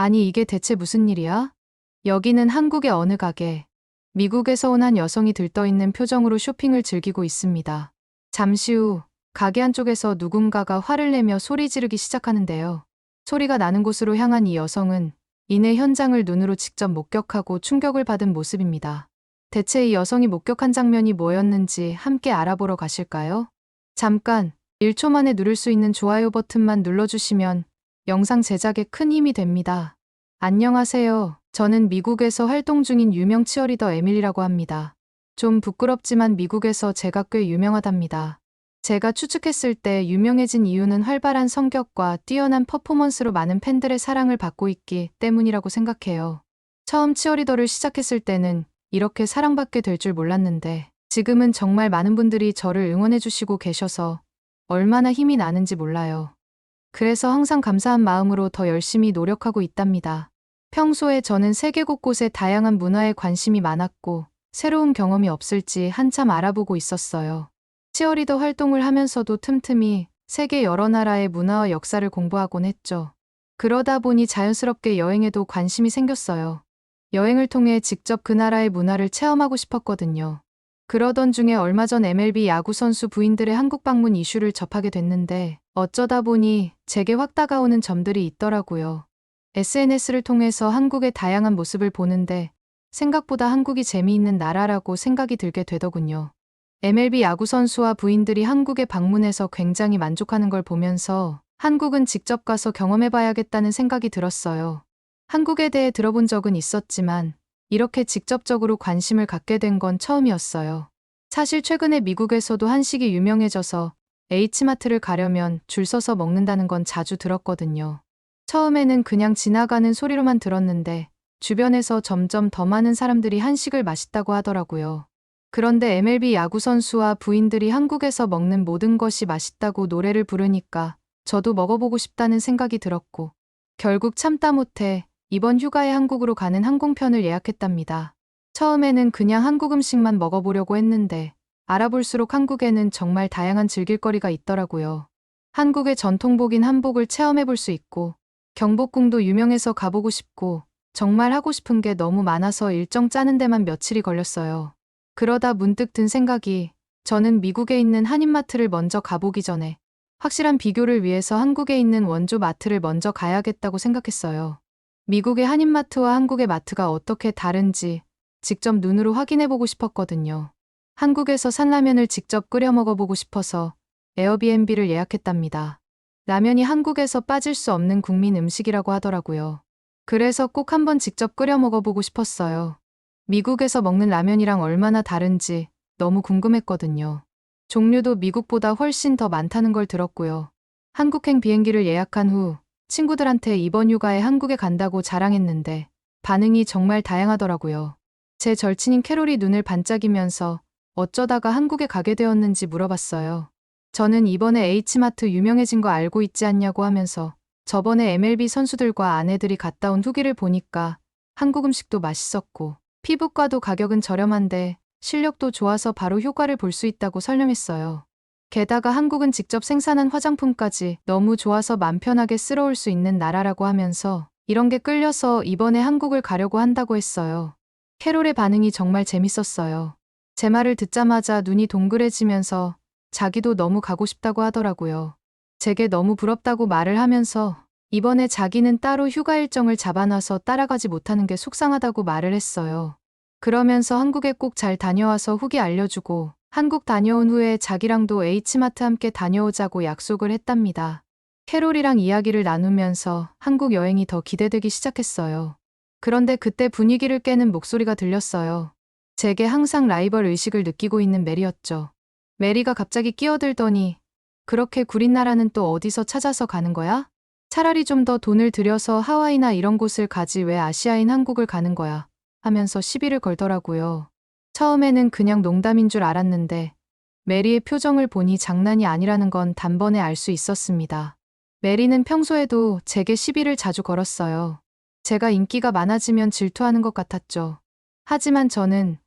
아니 이게 대체 무슨 일이야? 여기는 한국의 어느 가게. 미국에서 온 한 여성이 들떠있는 표정으로 쇼핑을 즐기고 있습니다. 잠시 후 가게 한쪽에서 누군가가 화를 내며 소리 지르기 시작하는데요. 소리가 나는 곳으로 향한 이 여성은 이내 현장을 눈으로 직접 목격하고 충격을 받은 모습입니다. 대체 이 여성이 목격한 장면이 뭐였는지 함께 알아보러 가실까요? 잠깐 1초 만에 누를 수 있는 좋아요 버튼만 눌러주시면 영상 제작에 큰 힘이 됩니다. 안녕하세요. 저는 미국에서 활동 중인 유명 치어리더 에밀리라고 합니다. 좀 부끄럽지만 미국에서 제가 꽤 유명하답니다. 제가 추측했을 때 유명해진 이유는 활발한 성격과 뛰어난 퍼포먼스로 많은 팬들의 사랑을 받고 있기 때문이라고 생각해요. 처음 치어리더를 시작했을 때는 이렇게 사랑받게 될 줄 몰랐는데 지금은 정말 많은 분들이 저를 응원해주시고 계셔서 얼마나 힘이 나는지 몰라요. 그래서 항상 감사한 마음으로 더 열심히 노력하고 있답니다. 평소에 저는 세계 곳곳의 다양한 문화에 관심이 많았고 새로운 경험이 없을지 한참 알아보고 있었어요. 치어리더 활동을 하면서도 틈틈이 세계 여러 나라의 문화와 역사를 공부하곤 했죠. 그러다 보니 자연스럽게 여행에도 관심이 생겼어요. 여행을 통해 직접 그 나라의 문화를 체험하고 싶었거든요. 그러던 중에 얼마 전 MLB 야구 선수 부인들의 한국 방문 이슈를 접하게 됐는데 어쩌다 보니 제게 확 다가오는 점들이 있더라고요. SNS를 통해서 한국의 다양한 모습을 보는데 생각보다 한국이 재미있는 나라라고 생각이 들게 되더군요. MLB 야구 선수와 부인들이 한국에 방문해서 굉장히 만족하는 걸 보면서 한국은 직접 가서 경험해봐야겠다는 생각이 들었어요. 한국에 대해 들어본 적은 있었지만 이렇게 직접적으로 관심을 갖게 된 건 처음이었어요. 사실 최근에 미국에서도 한식이 유명해져서 H마트를 가려면 줄 서서 먹는다는 건 자주 들었거든요. 처음에는 그냥 지나가는 소리로만 들었는데 주변에서 점점 더 많은 사람들이 한식을 맛있다고 하더라고요. 그런데 MLB 야구 선수와 부인들이 한국에서 먹는 모든 것이 맛있다고 노래를 부르니까 저도 먹어보고 싶다는 생각이 들었고 결국 참다 못해 이번 휴가에 한국으로 가는 항공편을 예약했답니다. 처음에는 그냥 한국 음식만 먹어보려고 했는데 알아볼수록 한국에는 정말 다양한 즐길거리가 있더라고요. 한국의 전통복인 한복을 체험해볼 수 있고 경복궁도 유명해서 가보고 싶고 정말 하고 싶은 게 너무 많아서 일정 짜는 데만 며칠이 걸렸어요. 그러다 문득 든 생각이 저는 미국에 있는 한인마트를 먼저 가보기 전에 확실한 비교를 위해서 한국에 있는 원조 마트를 먼저 가야겠다고 생각했어요. 미국의 한인마트와 한국의 마트가 어떻게 다른지 직접 눈으로 확인해보고 싶었거든요. 한국에서 산 라면을 직접 끓여 먹어보고 싶어서 에어비앤비를 예약했답니다. 라면이 한국에서 빠질 수 없는 국민 음식이라고 하더라고요. 그래서 꼭 한번 직접 끓여 먹어보고 싶었어요. 미국에서 먹는 라면이랑 얼마나 다른지 너무 궁금했거든요. 종류도 미국보다 훨씬 더 많다는 걸 들었고요. 한국행 비행기를 예약한 후 친구들한테 이번 휴가에 한국에 간다고 자랑했는데 반응이 정말 다양하더라고요. 제 절친인 캐롤이 눈을 반짝이면서 어쩌다가 한국에 가게 되었는지 물어봤어요. 저는 이번에 H마트 유명해진 거 알고 있지 않냐고 하면서 저번에 MLB 선수들과 아내들이 갔다 온 후기를 보니까 한국 음식도 맛있었고 피부과도 가격은 저렴한데 실력도 좋아서 바로 효과를 볼 수 있다고 설명했어요. 게다가 한국은 직접 생산한 화장품까지 너무 좋아서 맘 편하게 쓸어올 수 있는 나라라고 하면서 이런 게 끌려서 이번에 한국을 가려고 한다고 했어요. 캐롤의 반응이 정말 재밌었어요. 제 말을 듣자마자 눈이 동그래지면서 자기도 너무 가고 싶다고 하더라고요. 제게 너무 부럽다고 말을 하면서 이번에 자기는 따로 휴가 일정을 잡아놔서 따라가지 못하는 게 속상하다고 말을 했어요. 그러면서 한국에 꼭 잘 다녀와서 후기 알려주고 한국 다녀온 후에 자기랑도 H마트 함께 다녀오자고 약속을 했답니다. 캐롤이랑 이야기를 나누면서 한국 여행이 더 기대되기 시작했어요. 그런데 그때 분위기를 깨는 목소리가 들렸어요. 제게 항상 라이벌 의식을 느끼고 있는 메리였죠. 메리가 갑자기 끼어들더니 그렇게 구린 나라는 또 어디서 찾아서 가는 거야? 차라리 좀 더 돈을 들여서 하와이나 이런 곳을 가지 왜 아시아인 한국을 가는 거야? 하면서 시비를 걸더라고요. 처음에는 그냥 농담인 줄 알았는데 메리의 표정을 보니 장난이 아니라는 건 단번에 알 수 있었습니다. 메리는 평소에도 제게 시비를 자주 걸었어요. 제가 인기가 많아지면 질투하는 것 같았죠. 하지만 저는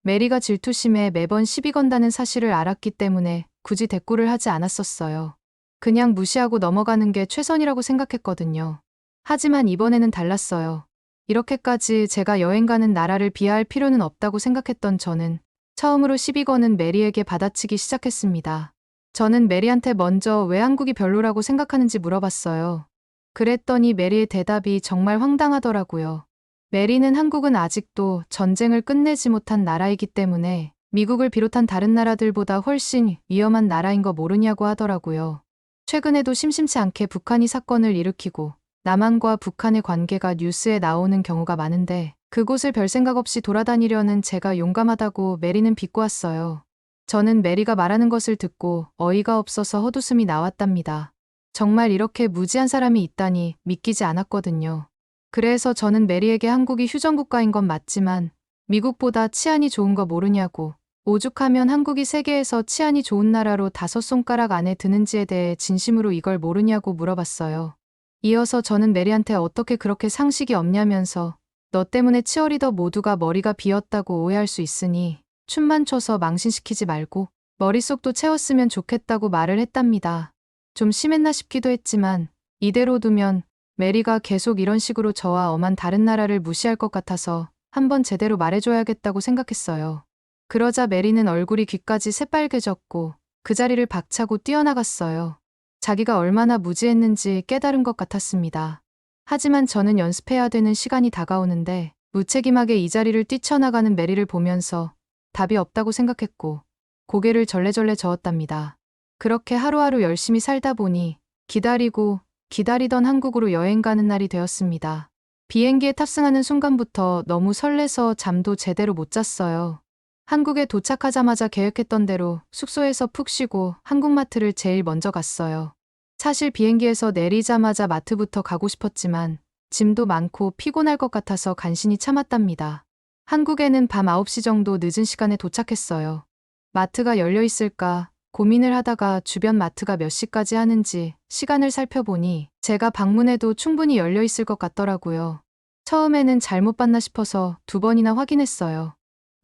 메리가 질투심에 매번 시비 건다는 사실을 알았기 때문에 굳이 대꾸를 하지 않았었어요. 그냥 무시하고 넘어가는 게 최선이라고 생각했거든요. 하지만 이번에는 달랐어요. 이렇게까지 제가 여행 가는 나라를 비하할 필요는 없다고 생각했던 저는 처음으로 시비 거는 메리에게 받아치기 시작했습니다. 저는 메리한테 먼저 왜 한국이 별로라고 생각하는지 물어봤어요. 그랬더니 메리의 대답이 정말 황당하더라고요. 메리는 한국은 아직도 전쟁을 끝내지 못한 나라이기 때문에 미국을 비롯한 다른 나라들보다 훨씬 위험한 나라인 거 모르냐고 하더라고요. 최근에도 심심치 않게 북한이 사건을 일으키고 남한과 북한의 관계가 뉴스에 나오는 경우가 많은데 그곳을 별 생각 없이 돌아다니려는 제가 용감하다고 메리는 비꼬았어요. 저는 메리가 말하는 것을 듣고 어이가 없어서 헛웃음이 나왔답니다. 정말 이렇게 무지한 사람이 있다니 믿기지 않았거든요. 그래서 저는 메리에게 한국이 휴전국가인 건 맞지만 미국보다 치안이 좋은 거 모르냐고, 오죽하면 한국이 세계에서 치안이 좋은 나라로 5손가락 안에 드는지에 대해 진심으로 이걸 모르냐고 물어봤어요. 이어서 저는 메리한테 어떻게 그렇게 상식이 없냐면서 너 때문에 치어리더 모두가 머리가 비었다고 오해할 수 있으니 춤만 춰서 망신시키지 말고 머릿속도 채웠으면 좋겠다고 말을 했답니다. 좀 심했나 싶기도 했지만 이대로 두면 메리가 계속 이런 식으로 저와 엄한 다른 나라를 무시할 것 같아서 한번 제대로 말해줘야겠다고 생각했어요. 그러자 메리는 얼굴이 귀까지 새빨개졌고 그 자리를 박차고 뛰어나갔어요. 자기가 얼마나 무지했는지 깨달은 것 같았습니다. 하지만 저는 연습해야 되는 시간이 다가오는데 무책임하게 이 자리를 뛰쳐나가는 메리를 보면서 답이 없다고 생각했고 고개를 절레절레 저었답니다. 그렇게 하루하루 열심히 살다 보니 기다리고 기다리던 한국으로 여행 가는 날이 되었습니다. 비행기에 탑승하는 순간부터 너무 설레서 잠도 제대로 못 잤어요. 한국에 도착하자마자 계획했던 대로 숙소에서 푹 쉬고 한국마트를 제일 먼저 갔어요. 사실 비행기에서 내리자마자 마트부터 가고 싶었지만 짐도 많고 피곤할 것 같아서 간신히 참았답니다. 한국에는 밤 9시 정도 늦은 시간에 도착했어요. 마트가 열려 있을까 고민을 하다가 주변 마트가 몇 시까지 하는지 시간을 살펴보니 제가 방문해도 충분히 열려 있을 것 같더라고요. 처음에는 잘못 봤나 싶어서 2번이나 확인했어요.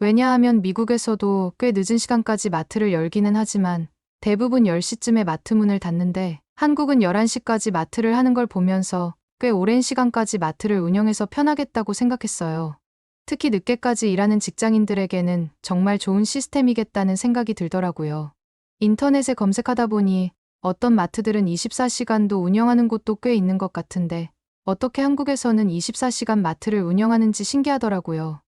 왜냐하면 미국에서도 꽤 늦은 시간까지 마트를 열기는 하지만 대부분 10시쯤에 마트 문을 닫는데 한국은 11시까지 마트를 하는 걸 보면서 꽤 오랜 시간까지 마트를 운영해서 편하겠다고 생각했어요. 특히 늦게까지 일하는 직장인들에게는 정말 좋은 시스템이겠다는 생각이 들더라고요. 인터넷에 검색하다 보니 어떤 마트들은 24시간도 운영하는 곳도 꽤 있는 것 같은데 어떻게 한국에서는 24시간 마트를 운영하는지 신기하더라고요.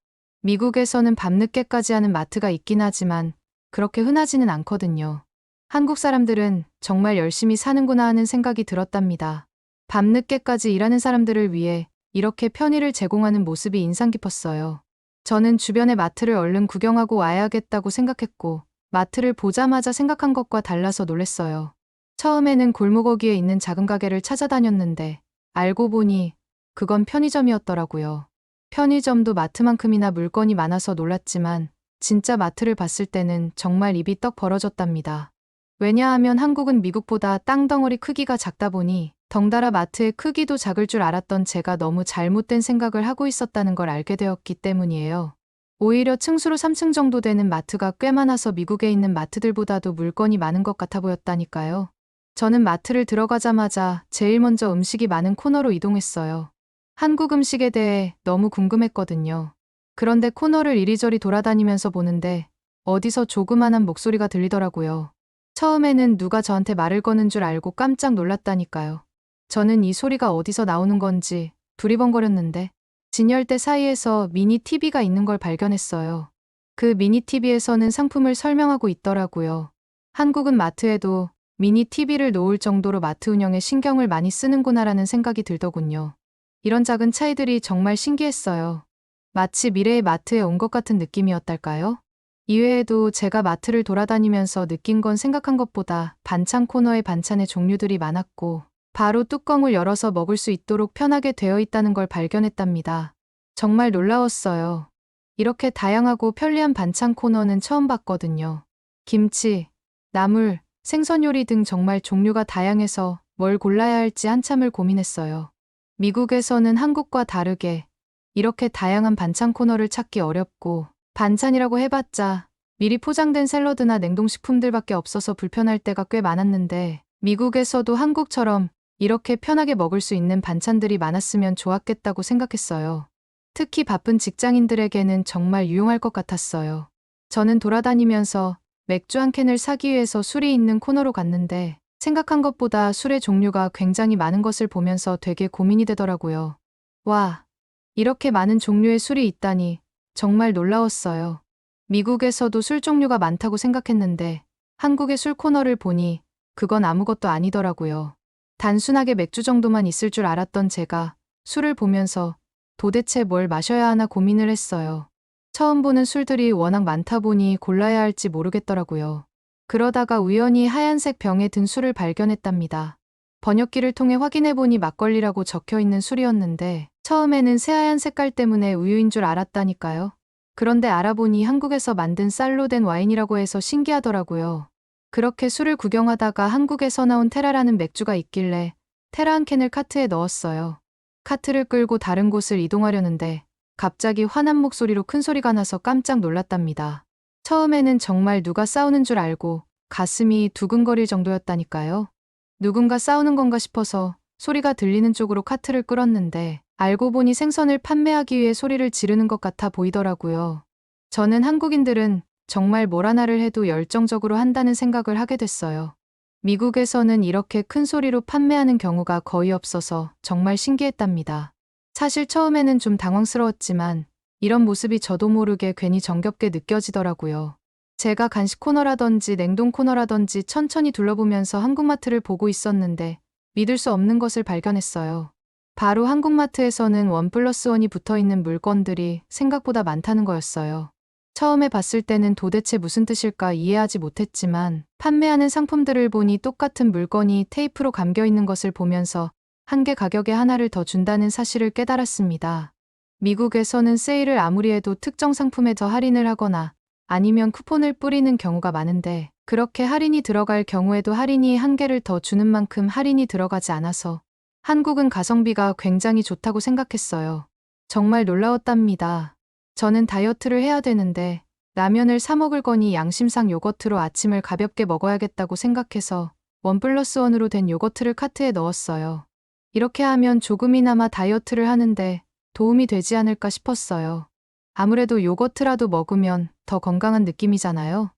미국에서는 밤늦게까지 하는 마트가 있긴 하지만 그렇게 흔하지는 않거든요. 한국 사람들은 정말 열심히 사는구나 하는 생각이 들었답니다. 밤늦게까지 일하는 사람들을 위해 이렇게 편의를 제공하는 모습이 인상 깊었어요. 저는 주변의 마트를 얼른 구경하고 와야겠다고 생각했고 마트를 보자마자 생각한 것과 달라서 놀랐어요. 처음에는 골목어귀에 있는 작은 가게를 찾아다녔는데 알고 보니 그건 편의점이었더라고요. 편의점도 마트만큼이나 물건이 많아서 놀랐지만 진짜 마트를 봤을 때는 정말 입이 떡 벌어졌답니다. 왜냐하면 한국은 미국보다 땅덩어리 크기가 작다 보니 덩달아 마트의 크기도 작을 줄 알았던 제가 너무 잘못된 생각을 하고 있었다는 걸 알게 되었기 때문이에요. 오히려 층수로 3층 정도 되는 마트가 꽤 많아서 미국에 있는 마트들보다도 물건이 많은 것 같아 보였다니까요. 저는 마트를 들어가자마자 제일 먼저 음식이 많은 코너로 이동했어요. 한국 음식에 대해 너무 궁금했거든요. 그런데 코너를 이리저리 돌아다니면서 보는데 어디서 조그만한 목소리가 들리더라고요. 처음에는 누가 저한테 말을 거는 줄 알고 깜짝 놀랐다니까요. 저는 이 소리가 어디서 나오는 건지 두리번거렸는데 진열대 사이에서 미니 TV가 있는 걸 발견했어요. 그 미니 TV에서는 상품을 설명하고 있더라고요. 한국은 마트에도 미니 TV를 놓을 정도로 마트 운영에 신경을 많이 쓰는구나라는 생각이 들더군요. 이런 작은 차이들이 정말 신기했어요. 마치 미래의 마트에 온 것 같은 느낌이었달까요? 이외에도 제가 마트를 돌아다니면서 느낀 건 생각한 것보다 반찬 코너에 반찬의 종류들이 많았고 바로 뚜껑을 열어서 먹을 수 있도록 편하게 되어 있다는 걸 발견했답니다. 정말 놀라웠어요. 이렇게 다양하고 편리한 반찬 코너는 처음 봤거든요. 김치, 나물, 생선 요리 등 정말 종류가 다양해서 뭘 골라야 할지 한참을 고민했어요. 미국에서는 한국과 다르게 이렇게 다양한 반찬 코너를 찾기 어렵고 반찬이라고 해봤자 미리 포장된 샐러드나 냉동식품들밖에 없어서 불편할 때가 꽤 많았는데 미국에서도 한국처럼 이렇게 편하게 먹을 수 있는 반찬들이 많았으면 좋았겠다고 생각했어요. 특히 바쁜 직장인들에게는 정말 유용할 것 같았어요. 저는 돌아다니면서 맥주 한 캔을 사기 위해서 술이 있는 코너로 갔는데 생각한 것보다 술의 종류가 굉장히 많은 것을 보면서 되게 고민이 되더라고요. 와, 이렇게 많은 종류의 술이 있다니 정말 놀라웠어요. 미국에서도 술 종류가 많다고 생각했는데 한국의 술 코너를 보니 그건 아무것도 아니더라고요. 단순하게 맥주 정도만 있을 줄 알았던 제가 술을 보면서 도대체 뭘 마셔야 하나 고민을 했어요. 처음 보는 술들이 워낙 많다 보니 골라야 할지 모르겠더라고요. 그러다가 우연히 하얀색 병에 든 술을 발견했답니다. 번역기를 통해 확인해보니 막걸리라고 적혀 있는 술이었는데 처음에는 새하얀 색깔 때문에 우유인 줄 알았다니까요. 그런데 알아보니 한국에서 만든 쌀로 된 와인이라고 해서 신기하더라고요. 그렇게 술을 구경하다가 한국에서 나온 테라라는 맥주가 있길래 테라 한 캔을 카트에 넣었어요. 카트를 끌고 다른 곳을 이동하려는데 갑자기 화난 목소리로 큰 소리가 나서 깜짝 놀랐답니다. 처음에는 정말 누가 싸우는 줄 알고 가슴이 두근거릴 정도였다니까요. 누군가 싸우는 건가 싶어서 소리가 들리는 쪽으로 카트를 끌었는데 알고 보니 생선을 판매하기 위해 소리를 지르는 것 같아 보이더라고요. 저는 한국인들은 정말 뭘 하나를 해도 열정적으로 한다는 생각을 하게 됐어요. 미국에서는 이렇게 큰 소리로 판매하는 경우가 거의 없어서 정말 신기했답니다. 사실 처음에는 좀 당황스러웠지만 이런 모습이 저도 모르게 괜히 정겹게 느껴지더라고요. 제가 간식 코너라든지 냉동 코너라든지 천천히 둘러보면서 한국마트를 보고 있었는데 믿을 수 없는 것을 발견했어요. 바로 한국마트에서는 1+1이 붙어있는 물건들이 생각보다 많다는 거였어요. 처음에 봤을 때는 도대체 무슨 뜻일까 이해하지 못했지만 판매하는 상품들을 보니 똑같은 물건이 테이프로 감겨 있는 것을 보면서 한 개 가격에 하나를 더 준다는 사실을 깨달았습니다. 미국에서는 세일을 아무리 해도 특정 상품에 더 할인을 하거나 아니면 쿠폰을 뿌리는 경우가 많은데 그렇게 할인이 들어갈 경우에도 할인이 한 개를 더 주는 만큼 할인이 들어가지 않아서 한국은 가성비가 굉장히 좋다고 생각했어요. 정말 놀라웠답니다. 저는 다이어트를 해야 되는데 라면을 사 먹을 거니 양심상 요거트로 아침을 가볍게 먹어야겠다고 생각해서 1+1으로 된 요거트를 카트에 넣었어요. 이렇게 하면 조금이나마 다이어트를 하는데 도움이 되지 않을까 싶었어요. 아무래도 요거트라도 먹으면 더 건강한 느낌이잖아요.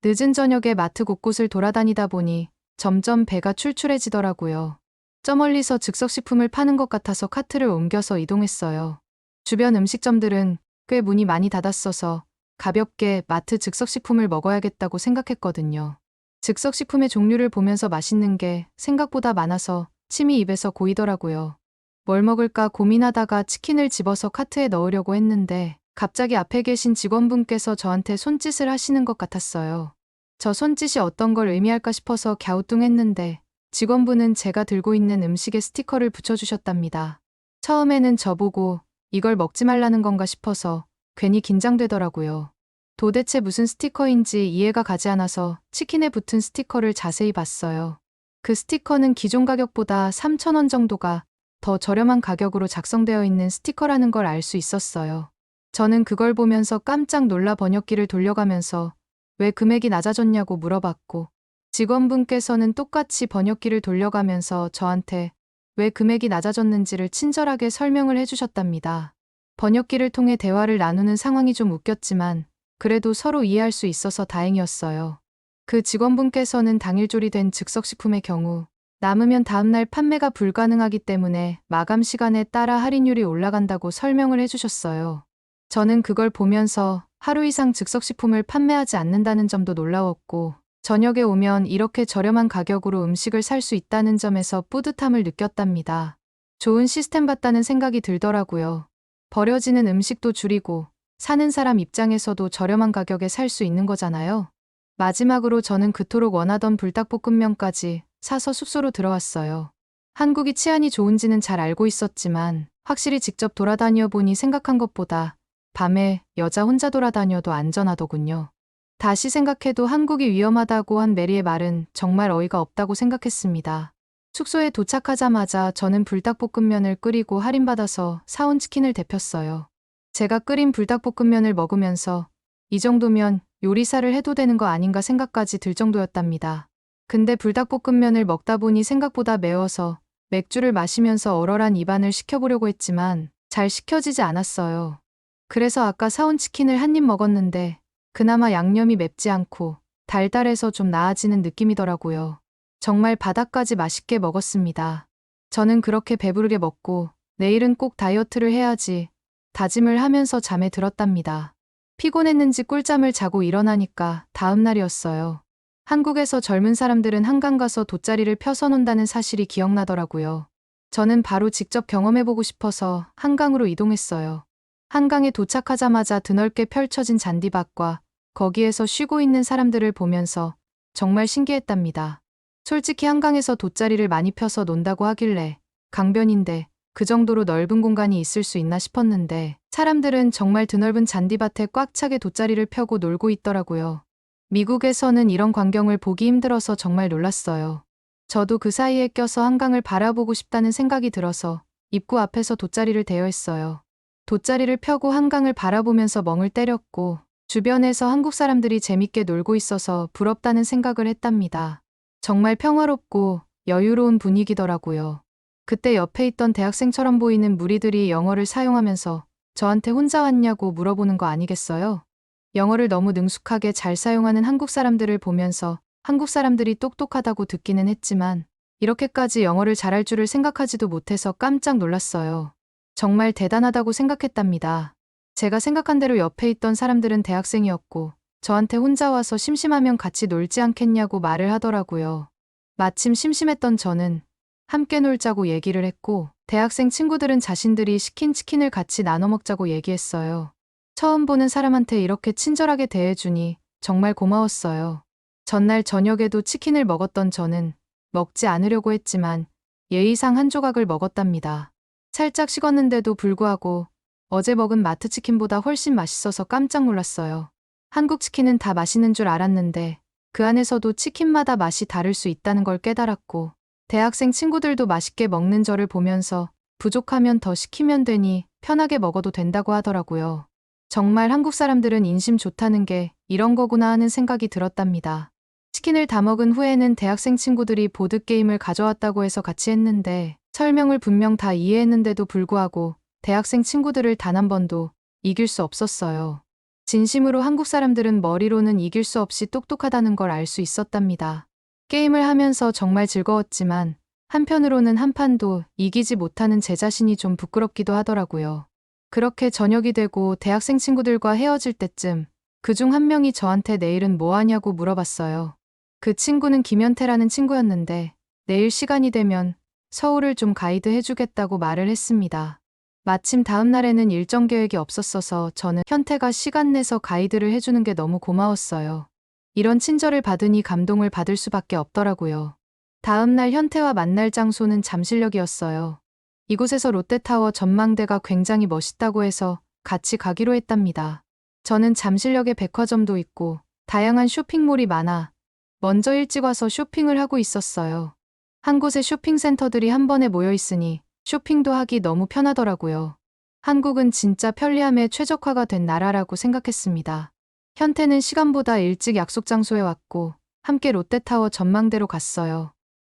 늦은 저녁에 마트 곳곳을 돌아다니다 보니 점점 배가 출출해지더라고요. 저 멀리서 즉석식품을 파는 것 같아서 카트를 옮겨서 이동했어요. 주변 음식점들은 꽤 문이 많이 닫았어서 가볍게 마트 즉석식품을 먹어야겠다고 생각했거든요. 즉석식품의 종류를 보면서 맛있는 게 생각보다 많아서 침이 입에서 고이더라고요. 뭘 먹을까 고민하다가 치킨을 집어서 카트에 넣으려고 했는데 갑자기 앞에 계신 직원분께서 저한테 손짓을 하시는 것 같았어요. 저 손짓이 어떤 걸 의미할까 싶어서 갸우뚱했는데 직원분은 제가 들고 있는 음식에 스티커를 붙여주셨답니다. 처음에는 저보고 이걸 먹지 말라는 건가 싶어서 괜히 긴장되더라고요. 도대체 무슨 스티커인지 이해가 가지 않아서 치킨에 붙은 스티커를 자세히 봤어요. 그 스티커는 기존 가격보다 3,000원 정도가 더 저렴한 가격으로 작성되어 있는 스티커라는 걸 알 수 있었어요. 저는 그걸 보면서 깜짝 놀라 번역기를 돌려가면서 왜 금액이 낮아졌냐고 물어봤고 직원분께서는 똑같이 번역기를 돌려가면서 저한테 왜 금액이 낮아졌는지를 친절하게 설명을 해주셨답니다. 번역기를 통해 대화를 나누는 상황이 좀 웃겼지만 그래도 서로 이해할 수 있어서 다행이었어요. 그 직원분께서는 당일 조리된 즉석식품의 경우 남으면 다음날 판매가 불가능하기 때문에 마감 시간에 따라 할인율이 올라간다고 설명을 해주셨어요. 저는 그걸 보면서 하루 이상 즉석식품을 판매하지 않는다는 점도 놀라웠고 저녁에 오면 이렇게 저렴한 가격으로 음식을 살 수 있다는 점에서 뿌듯함을 느꼈답니다. 좋은 시스템 같다는 생각이 들더라고요. 버려지는 음식도 줄이고 사는 사람 입장에서도 저렴한 가격에 살 수 있는 거잖아요. 마지막으로 저는 그토록 원하던 불닭볶음면까지 사서 숙소로 들어왔어요. 한국이 치안이 좋은지는 잘 알고 있었지만 확실히 직접 돌아다녀 보니 생각한 것보다 밤에 여자 혼자 돌아다녀도 안전하더군요. 다시 생각해도 한국이 위험하다고 한 메리의 말은 정말 어이가 없다고 생각했습니다. 숙소에 도착하자마자 저는 불닭볶음면을 끓이고 할인받아서 사온 치킨을 데폈어요. 제가 끓인 불닭볶음면을 먹으면서 이 정도면 요리사를 해도 되는 거 아닌가 생각까지 들 정도였답니다. 근데 불닭볶음면을 먹다 보니 생각보다 매워서 맥주를 마시면서 얼얼한 입안을 식혀보려고 했지만 잘 식혀지지 않았어요. 그래서 아까 사온 치킨을 한 입 먹었는데 그나마 양념이 맵지 않고 달달해서 좀 나아지는 느낌이더라고요. 정말 바닥까지 맛있게 먹었습니다. 저는 그렇게 배부르게 먹고 내일은 꼭 다이어트를 해야지 다짐을 하면서 잠에 들었답니다. 피곤했는지 꿀잠을 자고 일어나니까 다음 날이었어요. 한국에서 젊은 사람들은 한강 가서 돗자리를 펴서 논다는 사실이 기억나더라고요. 저는 바로 직접 경험해보고 싶어서 한강으로 이동했어요. 한강에 도착하자마자 드넓게 펼쳐진 잔디밭과 거기에서 쉬고 있는 사람들을 보면서 정말 신기했답니다. 솔직히 한강에서 돗자리를 많이 펴서 논다고 하길래 강변인데 그 정도로 넓은 공간이 있을 수 있나 싶었는데 사람들은 정말 드넓은 잔디밭에 꽉 차게 돗자리를 펴고 놀고 있더라고요. 미국에서는 이런 광경을 보기 힘들어서 정말 놀랐어요. 저도 그 사이에 껴서 한강을 바라보고 싶다는 생각이 들어서 입구 앞에서 돗자리를 대여했어요. 돗자리를 펴고 한강을 바라보면서 멍을 때렸고 주변에서 한국 사람들이 재밌게 놀고 있어서 부럽다는 생각을 했답니다. 정말 평화롭고 여유로운 분위기더라고요. 그때 옆에 있던 대학생처럼 보이는 무리들이 영어를 사용하면서 저한테 혼자 왔냐고 물어보는 거 아니겠어요? 영어를 너무 능숙하게 잘 사용하는 한국 사람들을 보면서 한국 사람들이 똑똑하다고 듣기는 했지만 이렇게까지 영어를 잘할 줄을 생각하지도 못해서 깜짝 놀랐어요. 정말 대단하다고 생각했답니다. 제가 생각한 대로 옆에 있던 사람들은 대학생이었고 저한테 혼자 와서 심심하면 같이 놀지 않겠냐고 말을 하더라고요. 마침 심심했던 저는 함께 놀자고 얘기를 했고 대학생 친구들은 자신들이 시킨 치킨을 같이 나눠 먹자고 얘기했어요. 처음 보는 사람한테 이렇게 친절하게 대해주니 정말 고마웠어요. 전날 저녁에도 치킨을 먹었던 저는 먹지 않으려고 했지만 예의상 한 조각을 먹었답니다. 살짝 식었는데도 불구하고 어제 먹은 마트 치킨보다 훨씬 맛있어서 깜짝 놀랐어요. 한국 치킨은 다 맛있는 줄 알았는데 그 안에서도 치킨마다 맛이 다를 수 있다는 걸 깨달았고 대학생 친구들도 맛있게 먹는 저를 보면서 부족하면 더 시키면 되니 편하게 먹어도 된다고 하더라고요. 정말 한국 사람들은 인심 좋다는 게 이런 거구나 하는 생각이 들었답니다. 치킨을 다 먹은 후에는 대학생 친구들이 보드게임을 가져왔다고 해서 같이 했는데 설명을 분명 다 이해했는데도 불구하고 대학생 친구들을 단 한 번도 이길 수 없었어요. 진심으로 한국 사람들은 머리로는 이길 수 없이 똑똑하다는 걸 알 수 있었답니다. 게임을 하면서 정말 즐거웠지만 한편으로는 한 판도 이기지 못하는 제 자신이 좀 부끄럽기도 하더라고요. 그렇게 저녁이 되고 대학생 친구들과 헤어질 때쯤 그중 한 명이 저한테 내일은 뭐 하냐고 물어봤어요. 그 친구는 김현태라는 친구였는데 내일 시간이 되면 서울을 좀 가이드 해주겠다고 말을 했습니다. 마침 다음 날에는 일정 계획이 없었어서 저는 현태가 시간 내서 가이드를 해주는 게 너무 고마웠어요. 이런 친절을 받으니 감동을 받을 수밖에 없더라고요. 다음 날 현태와 만날 장소는 잠실역이었어요. 이곳에서 롯데타워 전망대가 굉장히 멋있다고 해서 같이 가기로 했답니다. 저는 잠실역에 백화점도 있고 다양한 쇼핑몰이 많아 먼저 일찍 와서 쇼핑을 하고 있었어요. 한 곳에 쇼핑센터들이 한 번에 모여 있으니 쇼핑도 하기 너무 편하더라고요. 한국은 진짜 편리함에 최적화가 된 나라라고 생각했습니다. 현태는 시간보다 일찍 약속 장소에 왔고 함께 롯데타워 전망대로 갔어요.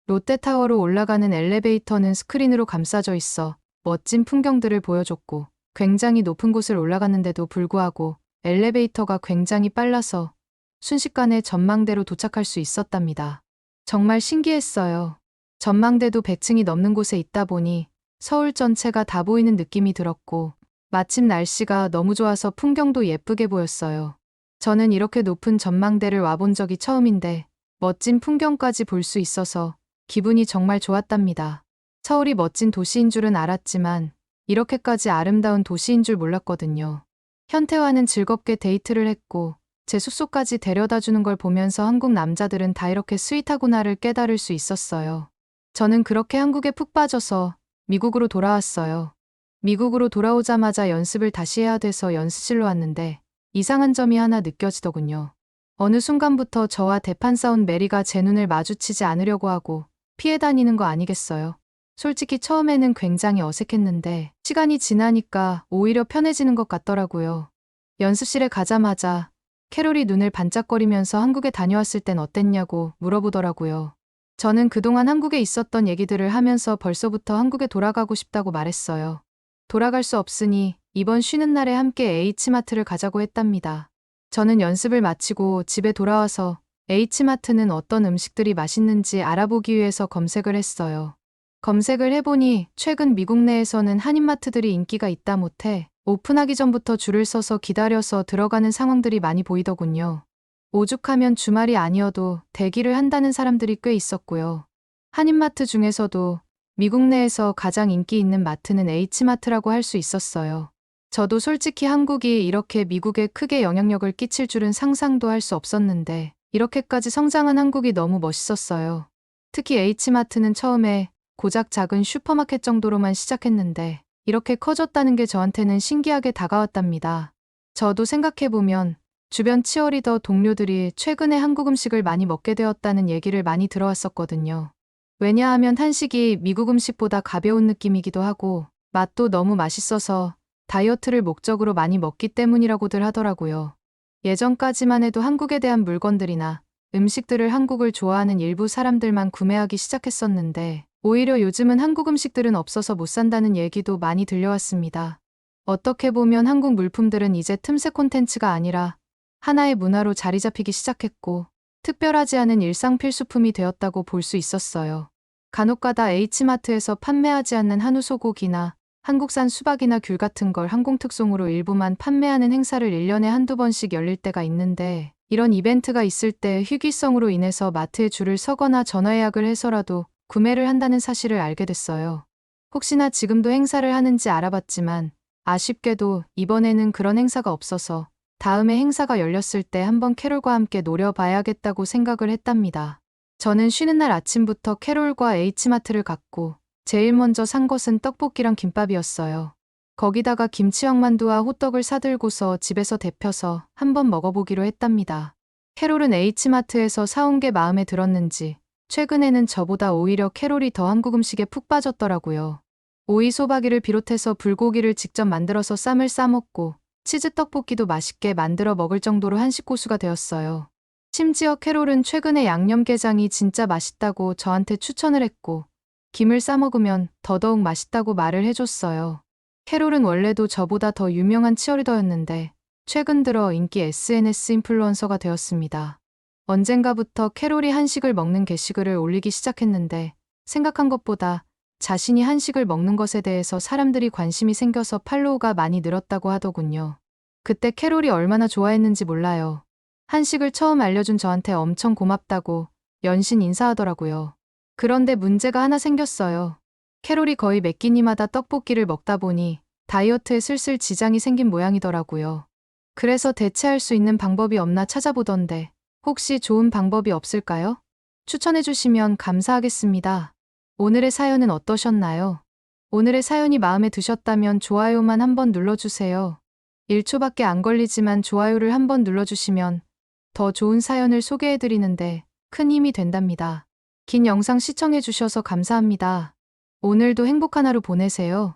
롯데타워로 올라가는 엘리베이터는 스크린으로 감싸져 있어 멋진 풍경들을 보여줬고 굉장히 높은 곳을 올라갔는데도 불구하고 엘리베이터가 굉장히 빨라서 순식간에 전망대로 도착할 수 있었답니다. 정말 신기했어요. 전망대도 100층이 넘는 곳에 있다 보니 서울 전체가 다 보이는 느낌이 들었고 마침 날씨가 너무 좋아서 풍경도 예쁘게 보였어요. 저는 이렇게 높은 전망대를 와본 적이 처음인데 멋진 풍경까지 볼 수 있어서 기분이 정말 좋았답니다. 서울이 멋진 도시인 줄은 알았지만 이렇게까지 아름다운 도시인 줄 몰랐거든요. 현태와는 즐겁게 데이트를 했고 제 숙소까지 데려다 주는 걸 보면서 한국 남자들은 다 이렇게 스윗하구나를 깨달을 수 있었어요. 저는 그렇게 한국에 푹 빠져서 미국으로 돌아왔어요. 미국으로 돌아오자마자 연습을 다시 해야 돼서 연습실로 왔는데 이상한 점이 하나 느껴지더군요. 어느 순간부터 저와 대판 싸운 메리가 제 눈을 마주치지 않으려고 하고 피해 다니는 거 아니겠어요? 솔직히 처음에는 굉장히 어색했는데 시간이 지나니까 오히려 편해지는 것 같더라고요. 연습실에 가자마자 캐롤이 눈을 반짝거리면서 한국에 다녀왔을 땐 어땠냐고 물어보더라고요. 저는 그동안 한국에 있었던 얘기들을 하면서 벌써부터 한국에 돌아가고 싶다고 말했어요. 돌아갈 수 없으니 이번 쉬는 날에 함께 H마트를 가자고 했답니다. 저는 연습을 마치고 집에 돌아와서 H마트는 어떤 음식들이 맛있는지 알아보기 위해서 검색을 했어요. 검색을 해보니 최근 미국 내에서는 한인마트들이 인기가 있다 못해 오픈하기 전부터 줄을 서서 기다려서 들어가는 상황들이 많이 보이더군요. 오죽하면 주말이 아니어도 대기를 한다는 사람들이 꽤 있었고요. 한인마트 중에서도 미국 내에서 가장 인기 있는 마트는 H마트라고 할 수 있었어요. 저도 솔직히 한국이 이렇게 미국에 크게 영향력을 끼칠 줄은 상상도 할 수 없었는데 이렇게까지 성장한 한국이 너무 멋있었어요. 특히 H마트는 처음에 고작 작은 슈퍼마켓 정도로만 시작했는데 이렇게 커졌다는 게 저한테는 신기하게 다가왔답니다. 저도 생각해보면 주변 치어리더 동료들이 최근에 한국 음식을 많이 먹게 되었다는 얘기를 많이 들어왔었거든요. 왜냐하면 한식이 미국 음식보다 가벼운 느낌이기도 하고 맛도 너무 맛있어서 다이어트를 목적으로 많이 먹기 때문이라고들 하더라고요. 예전까지만 해도 한국에 대한 물건들이나 음식들을 한국을 좋아하는 일부 사람들만 구매하기 시작했었는데 오히려 요즘은 한국 음식들은 없어서 못 산다는 얘기도 많이 들려왔습니다. 어떻게 보면 한국 물품들은 이제 틈새 콘텐츠가 아니라 하나의 문화로 자리 잡히기 시작했고 특별하지 않은 일상 필수품이 되었다고 볼 수 있었어요. 간혹가다 H마트에서 판매하지 않는 한우 소고기나 한국산 수박이나 귤 같은 걸 항공특송으로 일부만 판매하는 행사를 1년에 한두 번씩 열릴 때가 있는데 이런 이벤트가 있을 때 희귀성으로 인해서 마트에 줄을 서거나 전화 예약을 해서라도 구매를 한다는 사실을 알게 됐어요. 혹시나 지금도 행사를 하는지 알아봤지만 아쉽게도 이번에는 그런 행사가 없어서 다음에 행사가 열렸을 때 한번 캐롤과 함께 노려봐야겠다고 생각을 했답니다. 저는 쉬는 날 아침부터 캐롤과 H마트를 갔고 제일 먼저 산 것은 떡볶이랑 김밥이었어요. 거기다가 김치왕만두와 호떡을 사들고서 집에서 데펴서 한번 먹어보기로 했답니다. 캐롤은 H마트에서 사온 게 마음에 들었는지 최근에는 저보다 오히려 캐롤이 더 한국 음식에 푹 빠졌더라고요. 오이 소박이를 비롯해서 불고기를 직접 만들어서 쌈을 싸먹고 치즈 떡볶이도 맛있게 만들어 먹을 정도로 한식 고수가 되었어요. 심지어 캐롤은 최근에 양념게장이 진짜 맛있다고 저한테 추천을 했고 김을 싸먹으면 더더욱 맛있다고 말을 해줬어요. 캐롤은 원래도 저보다 더 유명한 치어리더였는데 최근 들어 인기 SNS 인플루언서가 되었습니다. 언젠가부터 캐롤이 한식을 먹는 게시글을 올리기 시작했는데 생각한 것보다 자신이 한식을 먹는 것에 대해서 사람들이 관심이 생겨서 팔로우가 많이 늘었다고 하더군요. 그때 캐롤이 얼마나 좋아했는지 몰라요. 한식을 처음 알려준 저한테 엄청 고맙다고 연신 인사하더라고요. 그런데 문제가 하나 생겼어요. 캐롤이 거의 매 끼니마다 떡볶이를 먹다 보니 다이어트에 슬슬 지장이 생긴 모양이더라고요. 그래서 대체할 수 있는 방법이 없나 찾아보던데 혹시 좋은 방법이 없을까요? 추천해 주시면 감사하겠습니다. 오늘의 사연은 어떠셨나요? 오늘의 사연이 마음에 드셨다면 좋아요만 한번 눌러주세요. 1초밖에 안 걸리지만 좋아요를 한번 눌러주시면 더 좋은 사연을 소개해드리는데 큰 힘이 된답니다. 긴 영상 시청해주셔서 감사합니다. 오늘도 행복한 하루 보내세요.